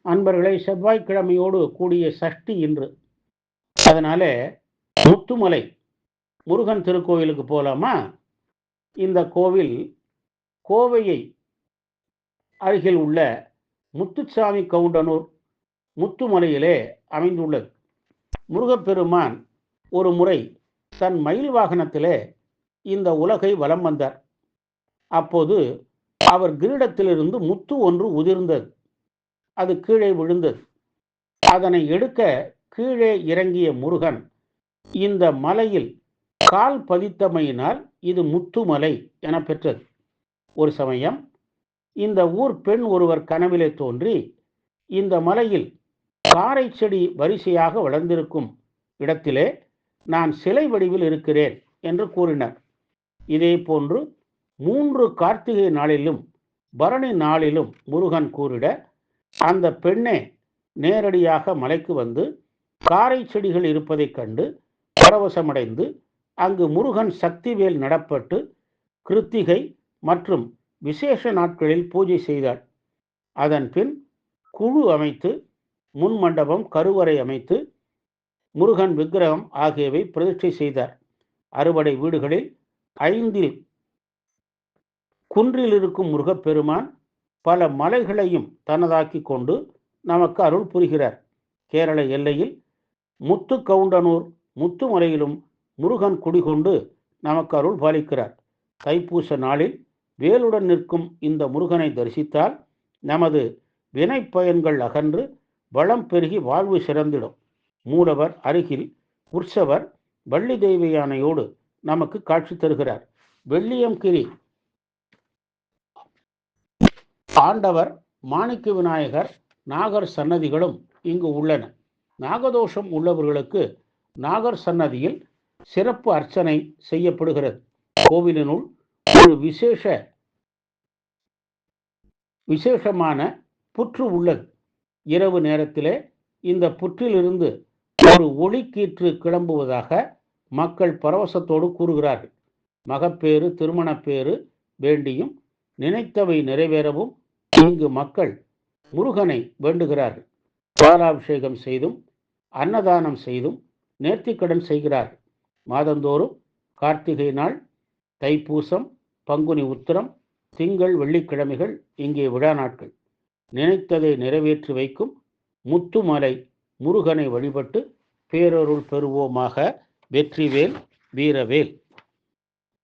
அன்பர்களை செவ்வாய்க்கிழமையோடு கூடிய சஷ்டி இன்று. அதனால முத்துமலை முருகன் திருக்கோயிலுக்கு போலாமா? இந்த கோவில் கோவையை அருகில் உள்ள முத்துசாமி கவுண்டனூர் முத்துமலையிலே அமைந்துள்ளது. முருகப்பெருமான் ஒரு முறை தன் மயில் வாகனத்திலே இந்த உலகை வலம் வந்தார். அப்போது அவர் கிரீடத்திலிருந்து முத்து ஒன்று உதிர்ந்தது. அது கீழே விழுந்தது. அதனை எடுக்க கீழே இறங்கிய முருகன் இந்த மலையில் கால் பதித்தமையினால் இது முத்துமலை என பெற்றது. ஒரு சமயம் இந்த ஊர் பெண் ஒருவர் கனவிலே தோன்றி இந்த மலையில் காரை செடி வரிசையாக வளர்ந்திருக்கும் இடத்திலே நான் சிலை வடிவில் இருக்கிறேன் என்று கூறினார். இதே போன்று 3 கார்த்திகை நாளிலும் பரணி நாளிலும் முருகன் கூறிட அந்த பெண்ணே நேரடியாக மலைக்கு வந்து காரை செடிகள் இருப்பதைக் கண்டு பரவசமடைந்து அங்கு முருகன் சக்திவேல் நடப்பட்டு கிருத்திகை மற்றும் விசேஷ நாட்களில் பூஜை செய்தார். அதன் பின் குழு அமைத்து முன் மண்டபம் கருவறை அமைத்து முருகன் விக்கிரகம் ஆகியவை பிரதிஷ்டை செய்தார். அறுபடை வீடுகளில் 5 குன்றில் இருக்கும் முருகப்பெருமான் பல மலைகளையும் தனதாக்கி கொண்டு நமக்கு அருள் புரிகிறார். கேரள எல்லையில் முத்து கவுண்டனூர் முத்துமலையிலும் முருகன் குடிகொண்டு நமக்கு அருள் பாலிக்கிறார். தைப்பூச நாளில் வேலுடன் நிற்கும் இந்த முருகனை தரிசித்தால் நமது வினை பயன்கள் அகன்று வளம் பெருகி வாழ்வு சிறந்திடும். மூலவர் அருகில் உற்சவர் வள்ளி தெய்வ யானையோடு நமக்கு காட்சி தருகிறார். வெள்ளியங்கிரி ஆண்டவர் மாணிக்க விநாயகர் நாகர் சன்னதிகளும் இங்கு உள்ளன. நாகதோஷம் உள்ளவர்களுக்கு நாகர் சன்னதியில் சிறப்பு அர்ச்சனை செய்யப்படுகிறது. கோவிலினுள் ஒரு விசேஷமான புற்று உள்ளது. இரவு நேரத்திலே இந்த புற்றிலிருந்து ஒரு ஒளிக்கீற்று கிளம்புவதாக மக்கள் பரவசத்தோடு கூறுகிறார்கள். மகப்பேறு திருமணப்பேறு வேண்டியும் நினைத்தவை நிறைவேறவும் இங்கு மக்கள் முருகனை வேண்டுகிறார்கள். பாலாபிஷேகம் செய்தும் அன்னதானம் செய்தும் நேர்த்திக்கடன் செய்கிறார்கள். மாதந்தோறும் கார்த்திகை நாள், தைப்பூசம், பங்குனி உத்திரம், திங்கள், வெள்ளிக்கிழமைகள் இங்கே விழா நாட்கள். நினைத்ததை நிறைவேற்றி வைக்கும் முத்துமலை முருகனை வழிபட்டு பேரருள் பெறுவோமாக. வெற்றிவேல் வீரவேல்.